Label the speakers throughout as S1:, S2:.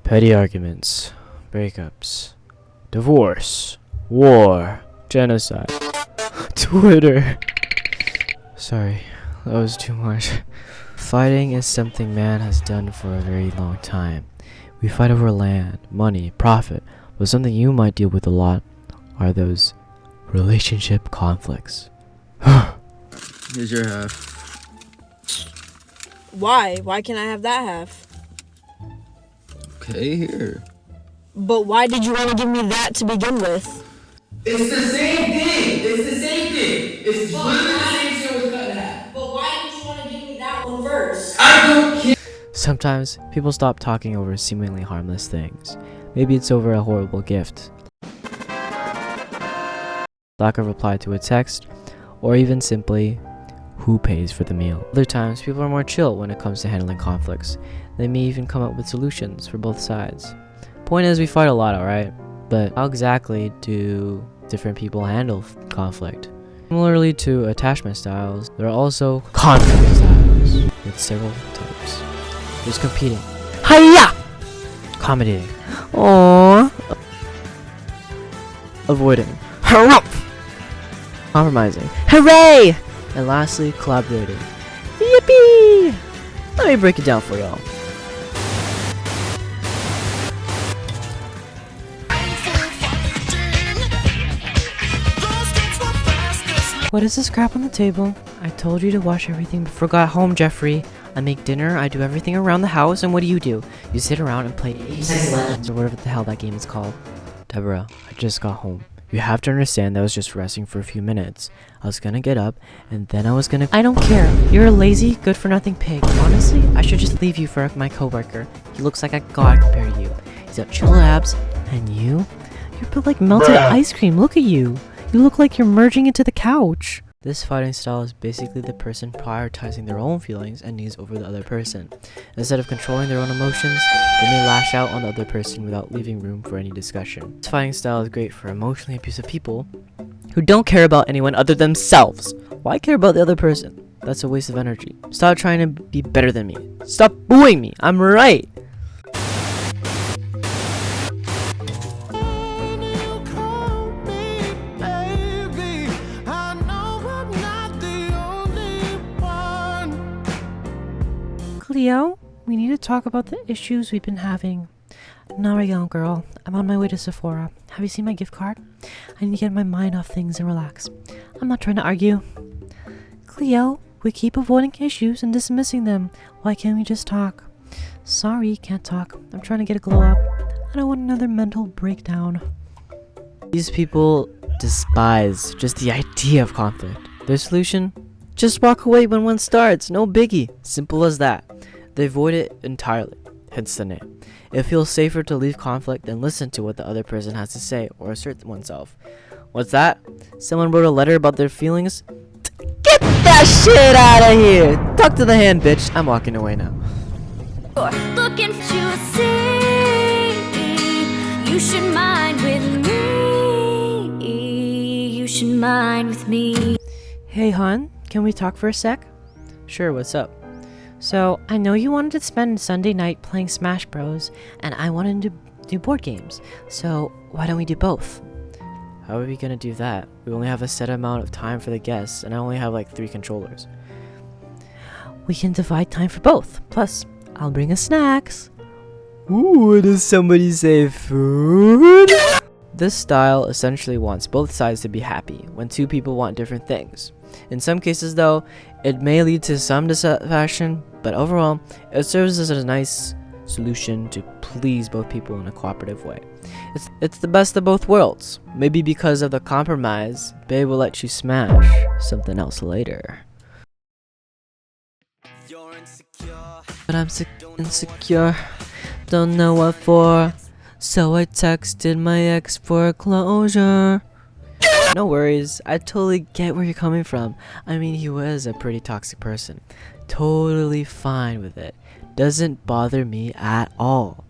S1: Petty arguments, breakups, divorce, war, genocide, Twitter. Sorry, that was too much. Fighting is something man has done for a very long time. We fight over land, money, profit, but something you might deal with a lot are those relationship conflicts.
S2: Here's your half.
S3: Why? Why can't I have that half?
S2: Okay, here.
S3: But why did you want to give me that to begin with?
S4: It's the same thing. It's the same thing. It's literally the same shit was cut in half.
S3: But why didn't you want to give me that one first?
S4: I don't care.
S1: Sometimes people stop talking over seemingly harmless things. Maybe it's over a horrible gift, lack of reply to a text, or even simply who pays for the meal. Other times people are more chill when it comes to handling conflicts. They may even come up with solutions for both sides. Point is, we fight a lot, alright? But how exactly do different people handle conflict? Similarly to attachment styles, there are also conflict styles with several types. There's competing, hiya! Accommodating, aww, avoiding, harumph, compromising, hooray! And lastly, collaborating, yippee! Let me break it down for y'all. What is this crap on the table? I told you to wash everything before I got home, Jeffrey. I make dinner, I do everything around the house, and what do? You sit around and play Apex Legends or whatever the hell that game is called. Deborah, I just got home. You have to understand that I was just resting for a few minutes. I was gonna get up, and then I was gonna— I don't care. You're a lazy, good-for-nothing pig. Honestly, I should just leave you for my coworker. He looks like a god compared to you. He's got chill abs, and you're built like melted ice cream. Look at you. You look like you're merging into the couch. This fighting style is basically the person prioritizing their own feelings and needs over the other person. Instead of controlling their own emotions, they may lash out on the other person without leaving room for any discussion. This fighting style is great for emotionally abusive people who don't care about anyone other than themselves. Why care about the other person? That's a waste of energy. Stop trying to be better than me. Stop booing me. I'm right. Cleo, we need to talk about the issues we've been having. Now we go, girl. I'm on my way to Sephora. Have you seen my gift card? I need to get my mind off things and relax. I'm not trying to argue. Cleo, we keep avoiding issues and dismissing them. Why can't we just talk? Sorry, can't talk. I'm trying to get a glow up. I don't want another mental breakdown. These people despise just the idea of conflict. Their solution? Just walk away when one starts. No biggie. Simple as that. They avoid it entirely, hence the name. It feels safer to leave conflict than listen to what the other person has to say or assert oneself. What's that? Someone wrote a letter about their feelings? Get that shit out of here! Talk to the hand, bitch. I'm walking away now.
S5: Looking for you see, you should mind with me. You should mind with me.
S1: Hey, hon, can we talk for a sec? Sure, what's up? So, I know you wanted to spend Sunday night playing Smash Bros, and I wanted to do board games. So, why don't we do both? How are we gonna do that? We only have a set amount of time for the guests, and I only have like 3 controllers. We can divide time for both. Plus, I'll bring us snacks. Ooh, does somebody say food? This style essentially wants both sides to be happy when 2 people want different things. In some cases though, it may lead to some dissatisfaction, but overall, it serves as a nice solution to please both people in a cooperative way. It's the best of both worlds. Maybe because of the compromise, babe will let you smash something else later. But I'm insecure, don't know what for, so I texted my ex for closure. No worries, I totally get where you're coming from. I mean, he was a pretty toxic person. Totally fine with it. Doesn't bother me at all.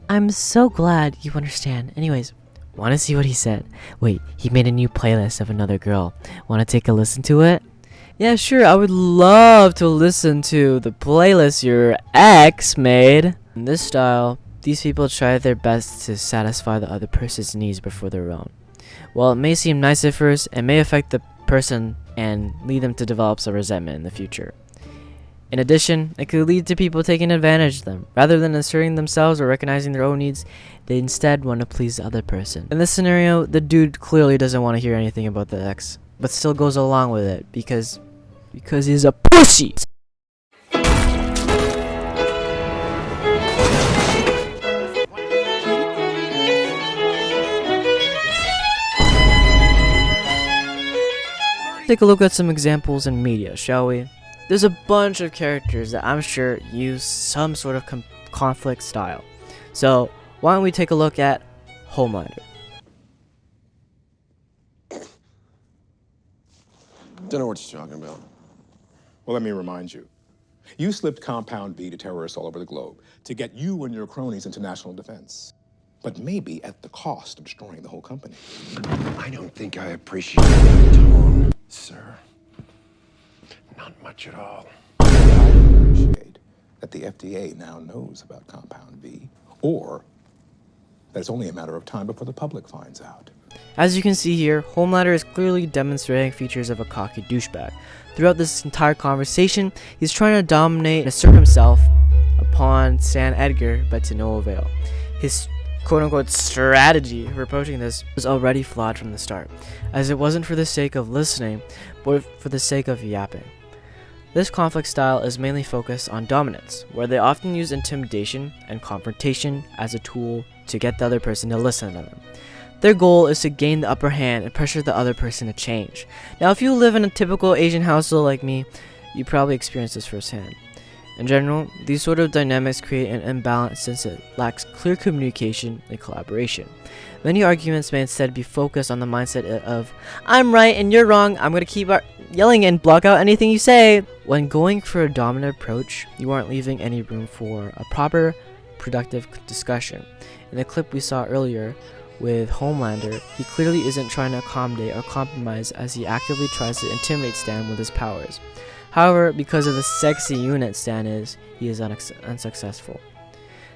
S1: I'm so glad you understand. Anyways, wanna see what he said? Wait, he made a new playlist of another girl. Wanna take a listen to it? Yeah, sure, I would love to listen to the playlist your ex made. In this style, these people try their best to satisfy the other person's needs before their own. While it may seem nice at first, it may affect the person and lead them to develop some resentment in the future. In addition, it could lead to people taking advantage of them. Rather than asserting themselves or recognizing their own needs, they instead want to please the other person. In this scenario, the dude clearly doesn't want to hear anything about the ex, but still goes along with it because he's a pussy. Take a look at some examples in media, shall we? There's a bunch of characters that I'm sure use some sort of conflict style. So why don't we take a look at Homelander?
S6: Don't know what you're talking about.
S7: Well, let me remind you. You slipped Compound V to terrorists all over the globe to get you and your cronies into national defense. But maybe at the cost of destroying the whole company.
S6: I don't think I appreciate the tone, sir. Not much at all.
S7: I appreciate that the FDA now knows about Compound V, or that it's only a matter of time before the public finds out.
S1: As you can see here, Homelander is clearly demonstrating features of a cocky douchebag. Throughout this entire conversation, he's trying to dominate and assert himself upon Stan Edgar, but to no avail. His quote-unquote strategy for approaching this was already flawed from the start, as it wasn't for the sake of listening, but for the sake of yapping. This conflict style is mainly focused on dominance, where they often use intimidation and confrontation as a tool to get the other person to listen to them. Their goal is to gain the upper hand and pressure the other person to change. Now, if you live in a typical Asian household like me, you probably experience this firsthand. In general, these sort of dynamics create an imbalance since it lacks clear communication and collaboration. Many arguments may instead be focused on the mindset of, I'm right and you're wrong, I'm going to keep yelling and block out anything you say. When going for a dominant approach, you aren't leaving any room for a proper, productive discussion. In the clip we saw earlier with Homelander, he clearly isn't trying to accommodate or compromise as he actively tries to intimidate Stan with his powers. However, because of the sexy unit Stan is, he is unsuccessful.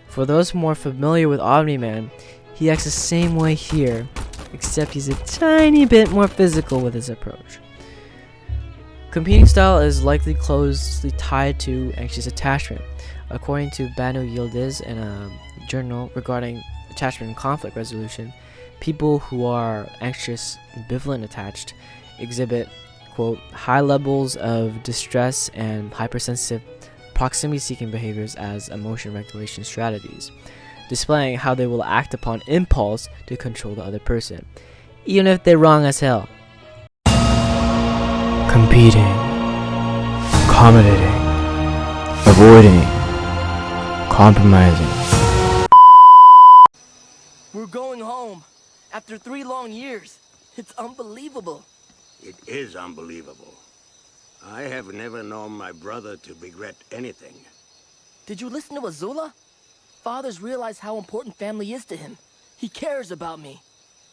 S1: For those more familiar with Omni-Man, he acts the same way here, except he's a tiny bit more physical with his approach. Competing style is likely closely tied to anxious attachment. According to Banu Yildiz in a journal regarding attachment and conflict resolution, people who are anxious, ambivalent attached exhibit quote, high levels of distress and hypersensitive proximity-seeking behaviors as emotion regulation strategies, displaying how they will act upon impulse to control the other person, even if they're wrong as hell. Competing, accommodating, avoiding, compromising.
S4: We're going home after 3 long years. It's unbelievable.
S8: It is unbelievable. I have never known my brother to regret anything.
S4: Did you listen to Azula? Fathers realize how important family is to him. He cares about me.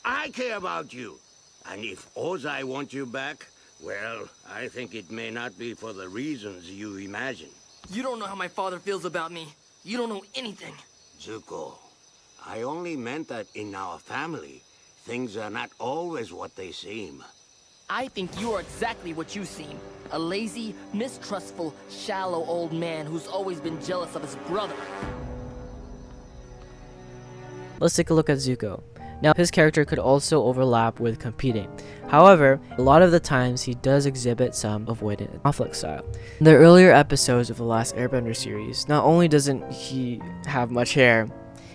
S8: I care about you. And if Ozai wants you back, well, I think it may not be for the reasons you imagine.
S4: You don't know how my father feels about me. You don't know anything.
S8: Zuko, I only meant that in our family, things are not always what they seem.
S4: I think you are exactly what you seem. A lazy, mistrustful, shallow old man who's always been jealous of his brother.
S1: Let's take a look at Zuko. Now, his character could also overlap with competing. However, a lot of the times he does exhibit some avoidant conflict style. In the earlier episodes of the last Airbender series, not only doesn't he have much hair,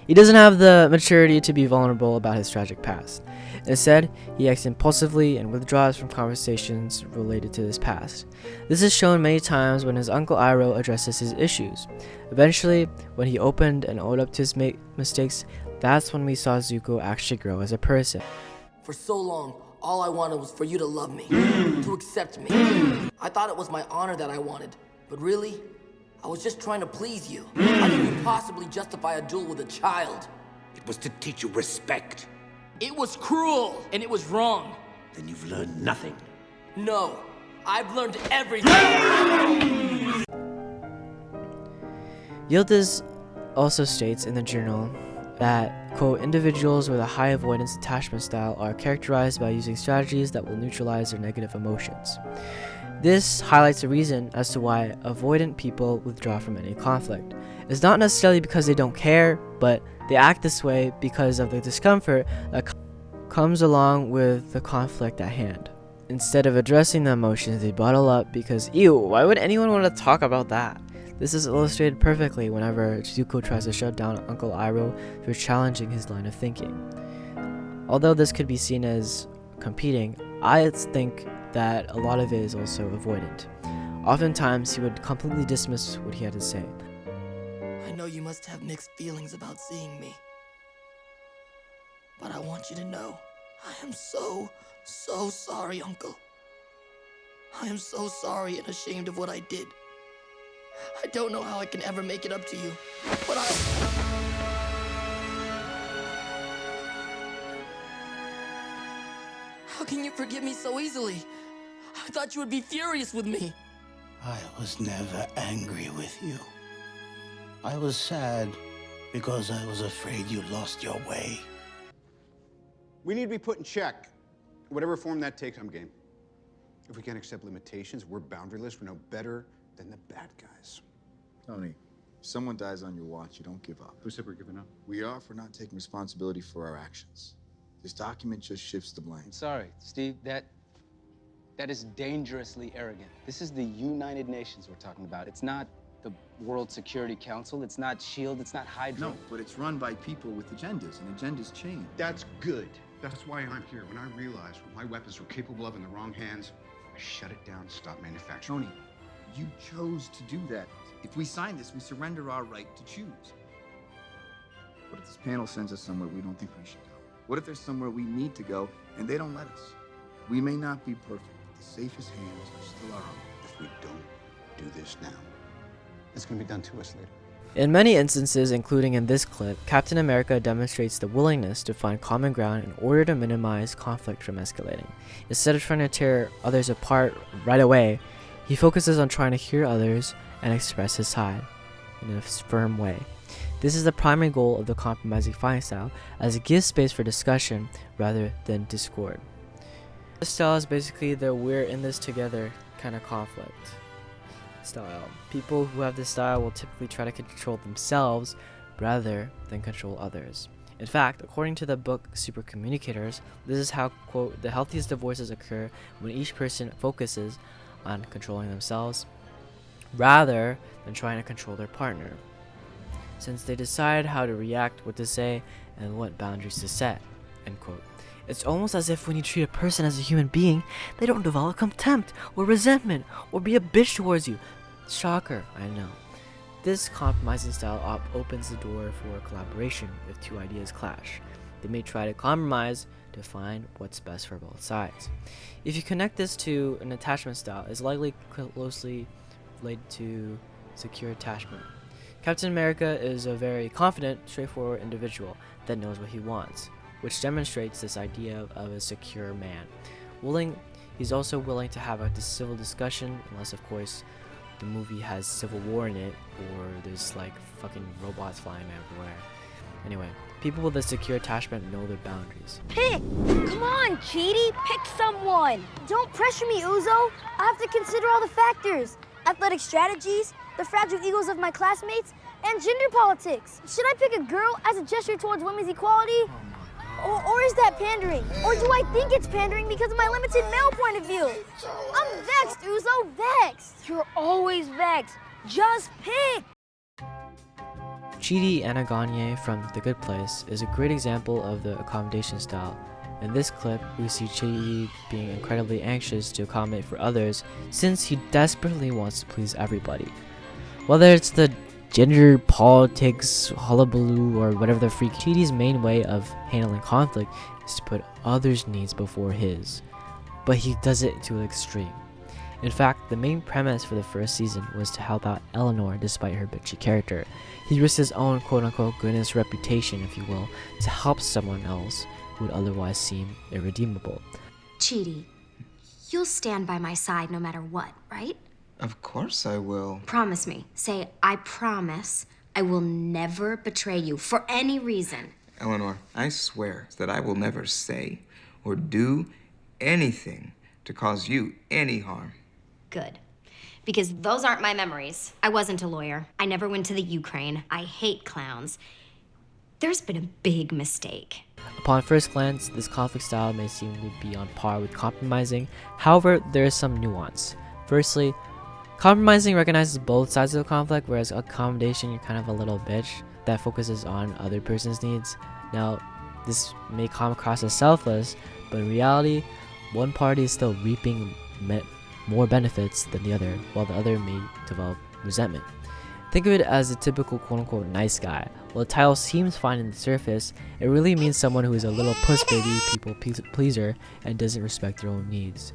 S1: he doesn't have the maturity to be vulnerable about his tragic past. Instead, he acts impulsively and withdraws from conversations related to his past. This is shown many times when his uncle Iroh addresses his issues. Eventually, when he opened and owned up to his mistakes, that's when we saw Zuko actually grow as a person.
S4: For so long, all I wanted was for you to love me, to accept me. I thought it was my honor that I wanted, but really, I was just trying to please you. How could you possibly justify a duel with a child?
S9: It was to teach you respect.
S4: It was cruel, and it was wrong.
S9: Then you've learned nothing.
S4: No, I've learned everything.
S1: Yildiz also states in the journal that, quote, individuals with a high avoidance attachment style are characterized by using strategies that will neutralize their negative emotions. This highlights the reason as to why avoidant people withdraw from any conflict. It's not necessarily because they don't care, but they act this way because of the discomfort that comes along with the conflict at hand. Instead of addressing the emotions, they bottle up because, ew, why would anyone want to talk about that? This is illustrated perfectly whenever Zuko tries to shut down Uncle Iroh for challenging his line of thinking. Although this could be seen as competing, I think that a lot of it is also avoidant. Oftentimes, he would completely dismiss what he had to say.
S4: I know you must have mixed feelings about seeing me. But I want you to know, I am so sorry, Uncle. I am so sorry and ashamed of what I did. I don't know how I can ever make it up to you, but How can you forgive me so easily? I thought you would be furious with me.
S10: I was never angry with you. I was sad because I was afraid you lost your way.
S11: We need to be put in check. Whatever form that takes, I'm game. If we can't accept limitations, we're boundaryless, we're no better than the bad guys.
S12: Tony, if someone dies on your watch, you don't give up.
S11: Who said we're giving up?
S12: We are for not taking responsibility for our actions. This document just shifts the blame.
S13: Sorry, Steve, that is dangerously arrogant. This is the United Nations we're talking about. It's not the World Security Council, it's not SHIELD, it's not Hydra.
S12: No, but it's run by people with agendas, and agendas change.
S11: That's good. That's why I'm here. When I realized what my weapons were capable of in the wrong hands, I shut it down and stopped manufacturing.
S12: Tony, you chose to do that. If we sign this, we surrender our right to choose. What if this panel sends us somewhere we don't think we should go? What if there's somewhere we need to go and they don't let us? We may not be perfect, but the safest hands are still our own.
S11: If we don't do this now, it's going to be done to us later.
S1: In many instances, including in this clip, Captain America demonstrates the willingness to find common ground in order to minimize conflict from escalating. Instead of trying to tear others apart right away, he focuses on trying to hear others and express his side in a firm way. This is the primary goal of the compromising fighting style, as it gives space for discussion rather than discord. This style is basically the we're in this together kind of conflict style. People who have this style will typically try to control themselves rather than control others. In fact, according to the book Super Communicators, this is how, quote, the healthiest divorces occur when each person focuses on controlling themselves rather than trying to control their partner, since they decide how to react, what to say, and what boundaries to set, end quote. It's almost as if when you treat a person as a human being, they don't develop contempt or resentment or be a bitch towards you. Shocker, I know. This compromising style opens the door for collaboration if two ideas clash. They may try to compromise to find what's best for both sides. If you connect this to an attachment style, it's likely closely related to secure attachment. Captain America is a very confident, straightforward individual that knows what he wants, which demonstrates this idea of a secure man. He's also willing to have a civil discussion, unless of course the movie has civil war in it, or there's like fucking robots flying everywhere. Anyway, people with a secure attachment know their boundaries.
S14: Pick! Come on, Cheaty, pick someone! Don't pressure me, Uzo. I have to consider all the factors. Athletic strategies, the fragile egos of my classmates, and gender politics. Should I pick a girl as a gesture towards women's equality? Or is that pandering? Or do I think it's pandering because of my limited male point of view? I'm vexed, Uzo, vexed. You're always vexed. Just pick.
S1: Chidi Anaganye from The Good Place is a great example of the accommodation style. In this clip, we see Chidi being incredibly anxious to accommodate for others since he desperately wants to please everybody. Whether it's the gender politics, hullabaloo, or whatever the freak, Chidi's main way of handling conflict is to put others' needs before his. But he does it to an extreme. In fact, the main premise for the first season was to help out Eleanor despite her bitchy character. He risked his own quote-unquote goodness reputation, if you will, to help someone else who would otherwise seem irredeemable.
S5: Chidi,
S15: You'll stand by my side no matter what, right?
S16: Of course I will.
S15: Promise me. Say, I promise I will never betray you for any reason.
S16: Eleanor, I swear that I will never say or do anything to cause you any harm.
S15: Good. Because those aren't my memories. I wasn't a lawyer. I never went to the Ukraine. I hate clowns. There's been a big mistake.
S1: Upon first glance, this conflict style may seem to be on par with compromising. However, there is some nuance. Firstly, compromising recognizes both sides of the conflict, whereas accommodation, you're kind of a little bitch that focuses on other person's needs. Now, this may come across as selfless, but in reality, one party is still reaping more benefits than the other, while the other may develop resentment. Think of it as a typical quote-unquote nice guy. While the title seems fine on the surface, it really means someone who is a little puss baby, people pleaser, and doesn't respect their own needs.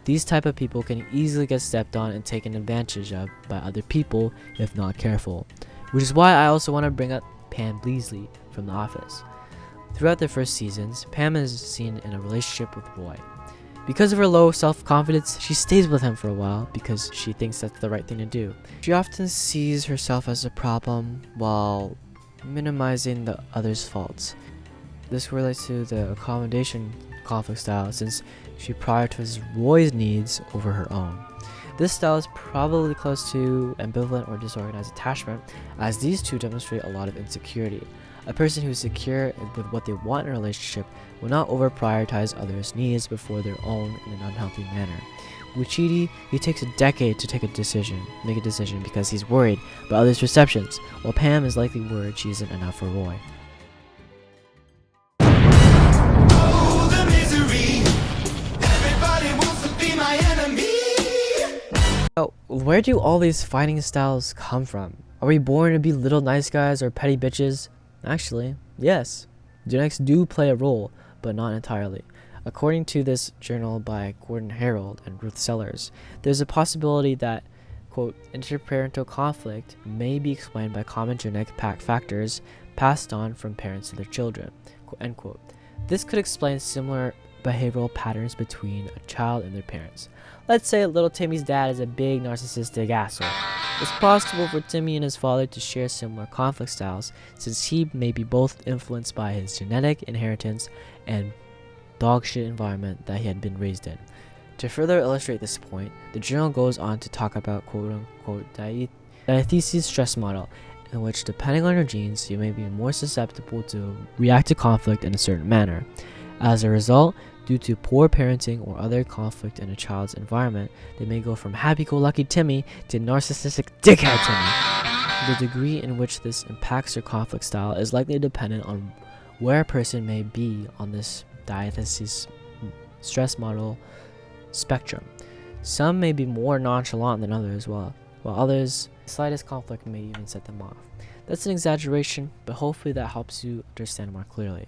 S1: These type of people can easily get stepped on and taken advantage of by other people if not careful. Which is why I also want to bring up Pam Beasley from The Office. Throughout the first seasons, Pam is seen in a relationship with Roy. Because of her low self-confidence, she stays with him for a while because she thinks that's the right thing to do. She often sees herself as a problem while minimizing the other's faults. This relates to the accommodation conflict style since she prioritizes Roy's needs over her own. This style is probably close to ambivalent or disorganized attachment, as these two demonstrate a lot of insecurity. A person who is secure with what they want in a relationship will not over-prioritize others' needs before their own in an unhealthy manner. With Chidi, he takes a decade to make a decision because he's worried about others' perceptions, while Pam is likely worried she isn't enough for Roy. Oh, where do all these fighting styles come from? Are we born to be little nice guys or petty bitches? Actually, yes. Genetics do play a role, but not entirely. According to this journal by Gordon Harold and Ruth Sellers, there's a possibility that, quote, interparental conflict may be explained by common genetic factors passed on from parents to their children, end quote. This could explain similar behavioral patterns between a child and their parents. Let's say little Timmy's dad is a big narcissistic asshole. It's possible for Timmy and his father to share similar conflict styles, since he may be both influenced by his genetic inheritance and dogshit environment that he had been raised in. To further illustrate this point, the journal goes on to talk about quote-unquote diathesis stress model, in which depending on your genes, you may be more susceptible to react to conflict in a certain manner. As a result, due to poor parenting or other conflict in a child's environment, they may go from happy-go-lucky Timmy to narcissistic dickhead Timmy. The degree in which this impacts their conflict style is likely dependent on where a person may be on this diathesis stress model spectrum. Some may be more nonchalant than others, while others, the slightest conflict may even set them off. That's an exaggeration, but hopefully that helps you understand more clearly.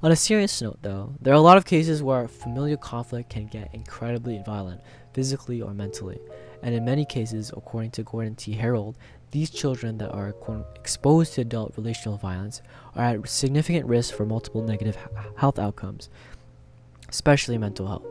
S1: On a serious note though, there are a lot of cases where familial conflict can get incredibly violent, physically or mentally. And in many cases, according to Gordon T. Harold, these children that are exposed to adult relational violence are at significant risk for multiple negative health outcomes, especially mental health.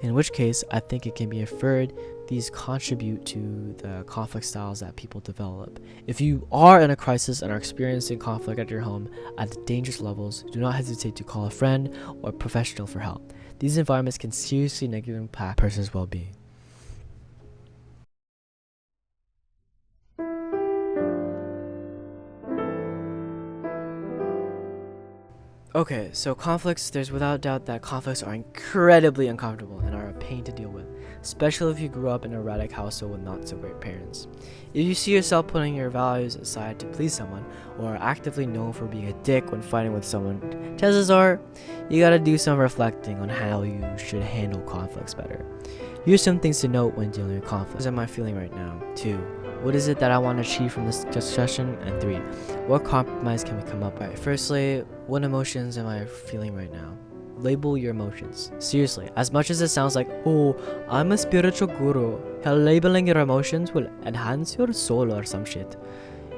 S1: In which case, I think it can be inferred these contribute to the conflict styles that people develop. If you are in a crisis and are experiencing conflict at your home at dangerous levels, do not hesitate to call a friend or a professional for help. These environments can seriously negatively impact a person's well-being. Okay, so conflicts, there's without doubt that conflicts are incredibly uncomfortable and are a pain to deal with, especially if you grew up in an erratic household with not so great parents. If you see yourself putting your values aside to please someone, or are actively known for being a dick when fighting with someone, chances are you gotta do some reflecting on how you should handle conflicts better. Here's some things to note when dealing with conflict. What am I feeling right now? 2. What is it that I want to achieve from this discussion? And 3. What compromise can we come up with? Firstly, what emotions am I feeling right now? Label your emotions. Seriously, as much as it sounds like, oh, I'm a spiritual guru, labeling your emotions will enhance your soul or some shit.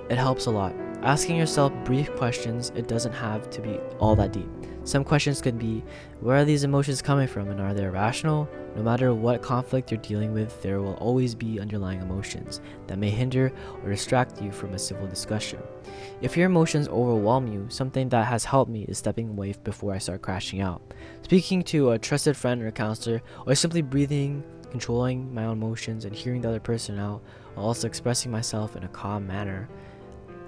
S1: It helps a lot. Asking yourself brief questions, it doesn't have to be all that deep. Some questions could be, where are these emotions coming from and are they irrational? No matter what conflict you're dealing with, there will always be underlying emotions that may hinder or distract you from a civil discussion. If your emotions overwhelm you, something that has helped me is stepping away before I start crashing out. Speaking to a trusted friend or a counselor, or simply breathing, controlling my own emotions and hearing the other person out, while also expressing myself in a calm manner,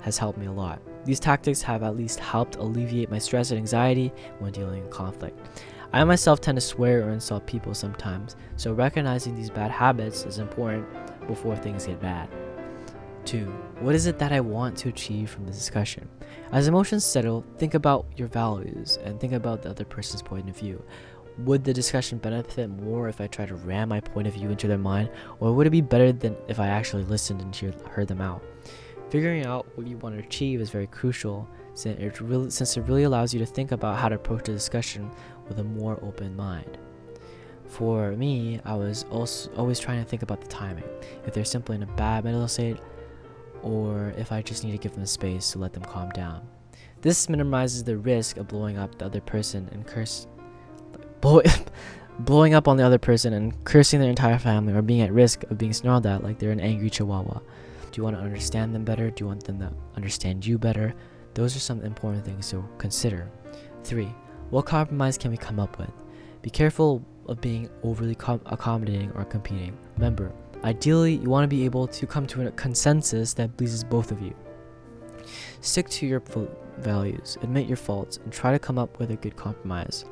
S1: has helped me a lot. These tactics have at least helped alleviate my stress and anxiety when dealing with conflict. I myself tend to swear or insult people sometimes, so recognizing these bad habits is important before things get bad. 2. What is it that I want to achieve from the discussion? As emotions settle, think about your values and think about the other person's point of view. Would the discussion benefit more if I try to ram my point of view into their mind, or would it be better than if I actually listened and heard them out? Figuring out what you want to achieve is very crucial since it really allows you to think about how to approach the discussion with a more open mind. For me, I was also always trying to think about the timing, if they're simply in a bad mental state, or if I just need to give them space to let them calm down. This minimizes the risk of blowing up the other person and blowing up on the other person and cursing their entire family, or being at risk of being snarled at like they're an angry chihuahua. Do you want to understand them better? Do you want them to understand you better? Those are some important things to consider. 3. What compromise can we come up with? Be careful of being overly accommodating or competing. Remember, ideally, you want to be able to come to a consensus that pleases both of you. Stick to your values, admit your faults, and try to come up with a good compromise.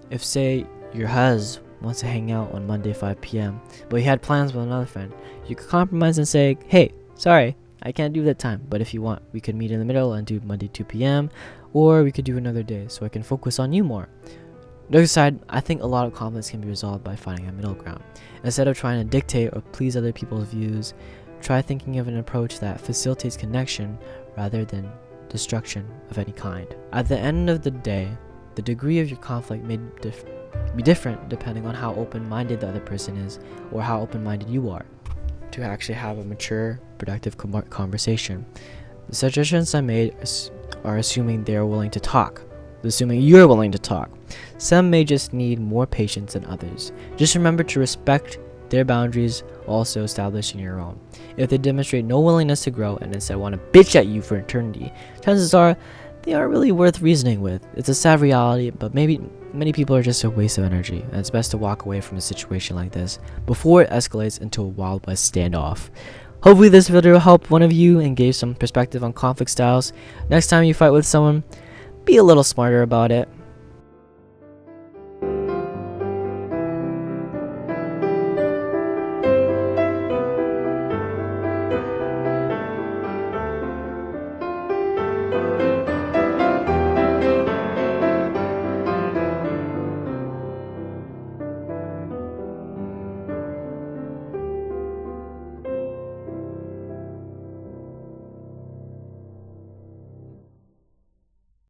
S1: If, say, your husband wants to hang out on Monday 5 p.m., but he had plans with another friend, you could compromise and say, hey, sorry, I can't do that time, but if you want, we could meet in the middle and do Monday 2 p.m., or we could do another day so I can focus on you more. On the other side, I think a lot of conflicts can be resolved by finding a middle ground. Instead of trying to dictate or please other people's views, try thinking of an approach that facilitates connection rather than destruction of any kind. At the end of the day, the degree of your conflict may be different depending on how open-minded the other person is or how open-minded you are to actually have a mature, productive conversation. The suggestions I made are assuming they are willing to talk, assuming you're willing to talk. Some may just need more patience than others. Just remember to respect their boundaries, also establishing your own. If they demonstrate no willingness to grow and instead want to bitch at you for eternity, chances are they aren't really worth reasoning with. It's a sad reality, but maybe many people are just a waste of energy, and it's best to walk away from a situation like this before it escalates into a Wild West standoff. Hopefully this video helped one of you and gave some perspective on conflict styles. Next time you fight with someone, be a little smarter about it.